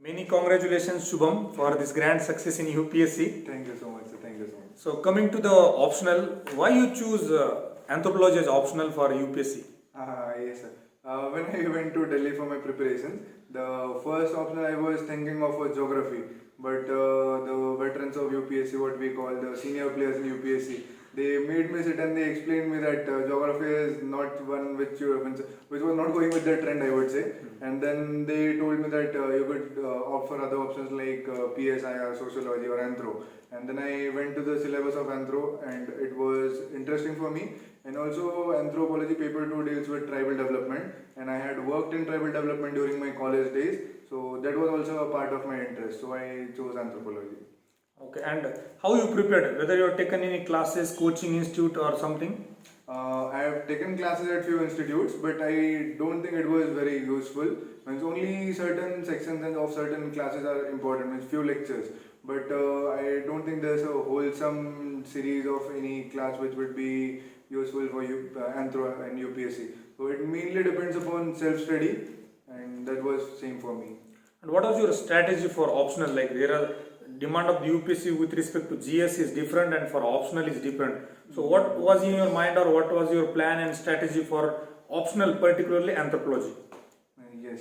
Many congratulations, Shubham, for this grand success in UPSC. Thank you so much, sir. Thank you so much. So, coming to the optional, why you choose anthropology as optional for UPSC? Yes, sir. When I went to Delhi for my preparations, the first option I was thinking of was geography. But the veterans of UPSC, what we call the senior players in UPSC, they made me sit and they explained me that geography is not one which was not going with the trend, I would say. And then they told me that you could opt for other options like PSI or sociology or anthro. And then I went to the syllabus of anthro, and it was interesting for me. And also, anthropology paper 2 deals with tribal development, and I had worked in tribal development during my college days, so that was also a part of my interest. So I chose anthropology. Okay, and how you prepared? Whether you have taken any classes, coaching institute, or something? I have taken classes at few institutes, but I don't think it was very useful. Means only certain sections and of certain classes are important, means few lectures. But I don't think there's a wholesome series of any class which would be useful for you, Anthro and UPSC. So it mainly depends upon self-study, and that was same for me. And what was your strategy for optional? Like there are demand of the UPSC with respect to GS is different and for optional is different. So what was in your mind or what was your plan and strategy for optional, particularly anthropology? Yes.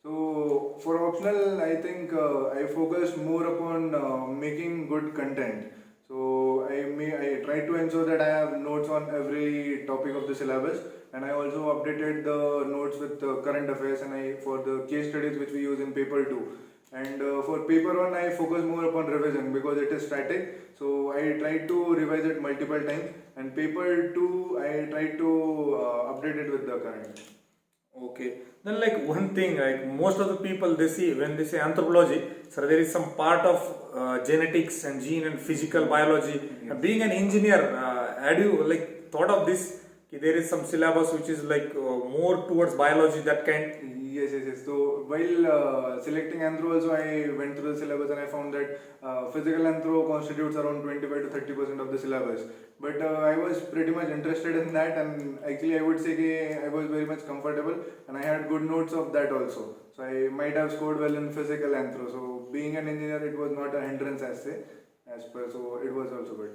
So for optional, I think I focused more upon making good content. So I try to ensure that I have notes on every topic of the syllabus, and I also updated the notes with current affairs and I for the case studies which we use in paper 2. And for paper 1, I focus more upon revision because it is static. So I try to revise it multiple times, and paper 2 I try to update it with the current. Okay. Then like one thing, like most of the people they see when they say anthropology, so there is some part of genetics and gene and physical biology. Yes. Being an engineer, had you like thought of this? Ki there is some syllabus which is like more towards biology that kind. Yes. So while selecting anthro also I went through the syllabus and I found that physical anthro constitutes around 25 to 30% of the syllabus. But I was pretty much interested in that, and actually I would say I was very much comfortable and I had good notes of that also. So I might have scored well in physical anthro. So being an engineer, it was not a hindrance as per, so it was also good.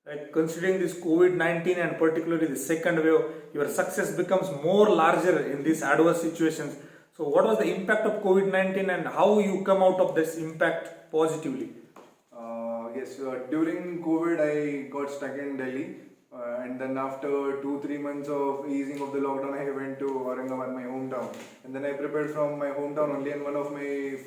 Like considering this COVID-19 and particularly the second wave, your success becomes more larger in these adverse situations. So what was the impact of COVID-19 and how you come out of this impact positively? Yes, during COVID, I got stuck in Delhi, and then after 2-3 months of easing of the lockdown, I went to Aurangabad, my hometown, and then I prepared from my hometown only, and one of my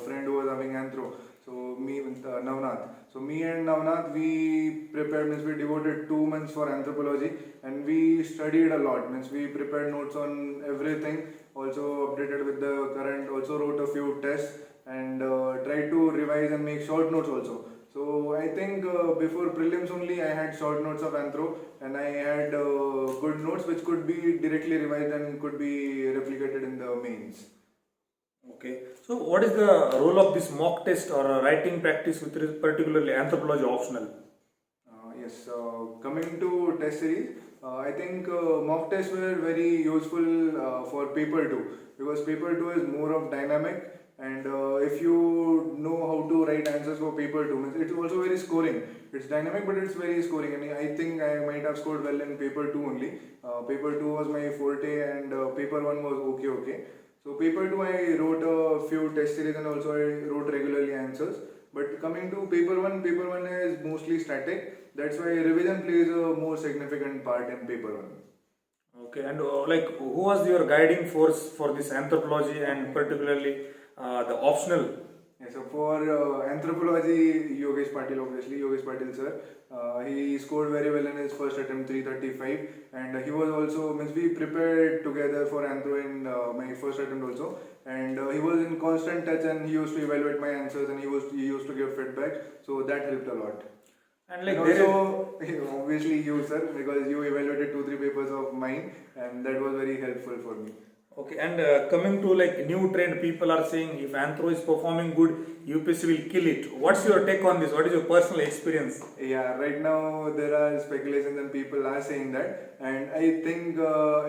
friend who was having anthro, so me with Navnath. So me and Navnath, we prepared, means we devoted 2 months for anthropology, and we studied a lot. Means we prepared notes on everything, also updated with the current, also wrote a few tests, and tried to revise and make short notes also. So I think before prelims only I had short notes of anthro, and I had good notes which could be directly revised and could be replicated in the mains. Okay. So what is the role of this mock test or writing practice with particularly anthropology optional? Yes, coming to test series, I think mock tests were very useful for paper 2 because paper 2 is more of dynamic, and if you know how to write answers for paper 2, means it's also very scoring. It's dynamic but it's very scoring, and I think I might have scored well in paper 2 only. Paper 2 was my forte, and paper 1 was okay. So paper 2 I wrote a few test series and also I wrote regularly answers. But coming to paper 1 is mostly static. That's why revision plays a more significant part in paper 1. Okay. And like who was your guiding force for this anthropology and particularly the optional? Yeah, so for anthropology, Yogesh Patil, obviously, Yogesh Patil sir, he scored very well in his first attempt, 335, and he was also, means we prepared together for anthro in my first attempt also, and he was in constant touch and he used to evaluate my answers and he used to give feedback, so that helped a lot. And like And there is also, obviously you sir, because you evaluated 2-3 papers of mine, and that was very helpful for me. okay, and coming to like new trend, people are saying if Anthro is performing good, UPSC will kill it. What's your take on this? What is your personal experience? Yeah, right now there are speculations and people are saying that, and I think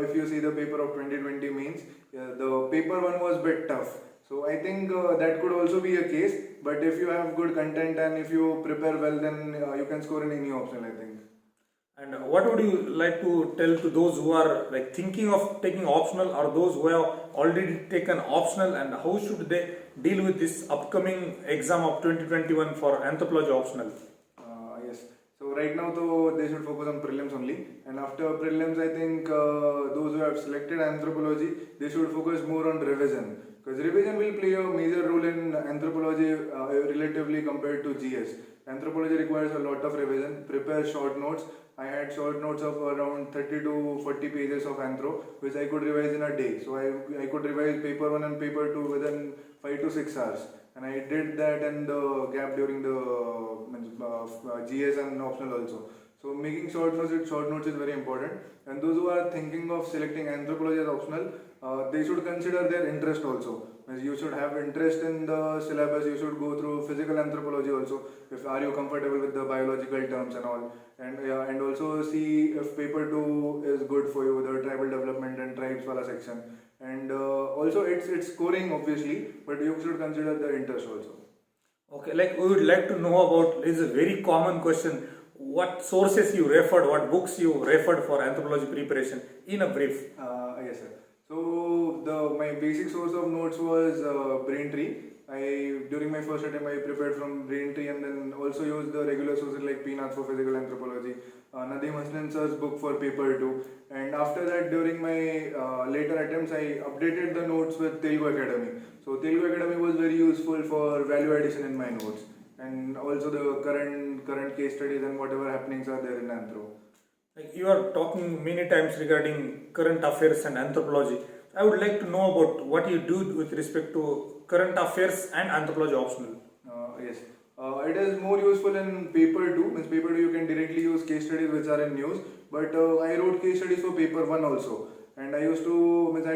if you see the paper of 2020 means, the paper 1 was bit tough. So I think that could also be a case. But if you have good content and if you prepare well, then you can score in any optional, I think. And what would you like to tell to those who are like thinking of taking optional or those who have already taken optional, and how should they deal with this upcoming exam of 2021 for anthropology optional? Yes. So right now, though, they should focus on prelims only. And after prelims, I think those who have selected anthropology, they should focus more on revision. Because revision will play a major role in anthropology relatively compared to GS. Anthropology requires a lot of revision. Prepare short notes. I had short notes of around 30 to 40 pages of anthro, which I could revise in a day. So I could revise paper 1 and paper 2 within 5 to 6 hours. And I did that in the gap during the GS and optional also. So making short notes is very important. And those who are thinking of selecting anthropology as optional, they should consider their interest also. You should have interest in the syllabus. You should go through physical anthropology also. If are you comfortable with the biological terms and all, and also see if paper 2 is good for you, the tribal development and tribes wala section. And also it's scoring obviously, but you should consider the interest also. Okay, like we would like to know about, this is a very common question, what sources you referred, what books you referred for anthropology preparation in a brief. Yes, sir. So my basic source of notes was Braintree. During my first attempt I prepared from Braintree, and then also used the regular sources like Peanuts for physical anthropology, Nadeem Hasnan sir's book for paper 2, and after that during my later attempts I updated the notes with Telugu Academy. So Telugu Academy was very useful for value addition in my notes, and also the current case studies and whatever happenings are there in anthro. Like you are talking many times regarding current affairs and anthropology. I would like to know about what you do with respect to current affairs and anthropology optional. Yes. It is more useful in paper 2. Means paper 2 you can directly use case studies which are in news. But I wrote case studies for paper 1 also. And I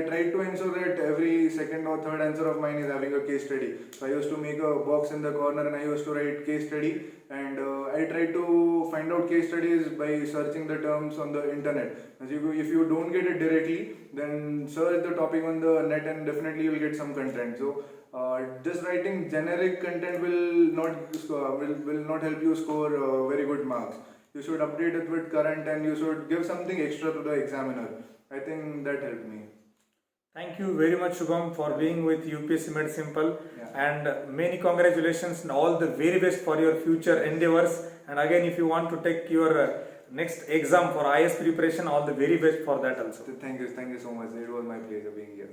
tried to ensure that every second or third answer of mine is having a case study. So I used to make a box in the corner and I used to write case study. And I tried to find out case studies by searching the terms on the internet. If you don't get it directly, then search the topic on the net and definitely you'll get some content. So just writing generic content will not help you score very good marks. You should update it with current and you should give something extra to the examiner. I think that helped me. Thank you very much, Shubham, for being with UPSC Med Simple, Yeah. and many congratulations and all the very best for your future endeavors. And again, if you want to take your next exam for IS preparation, all the very best for that also. Thank you so much. It was my pleasure being here.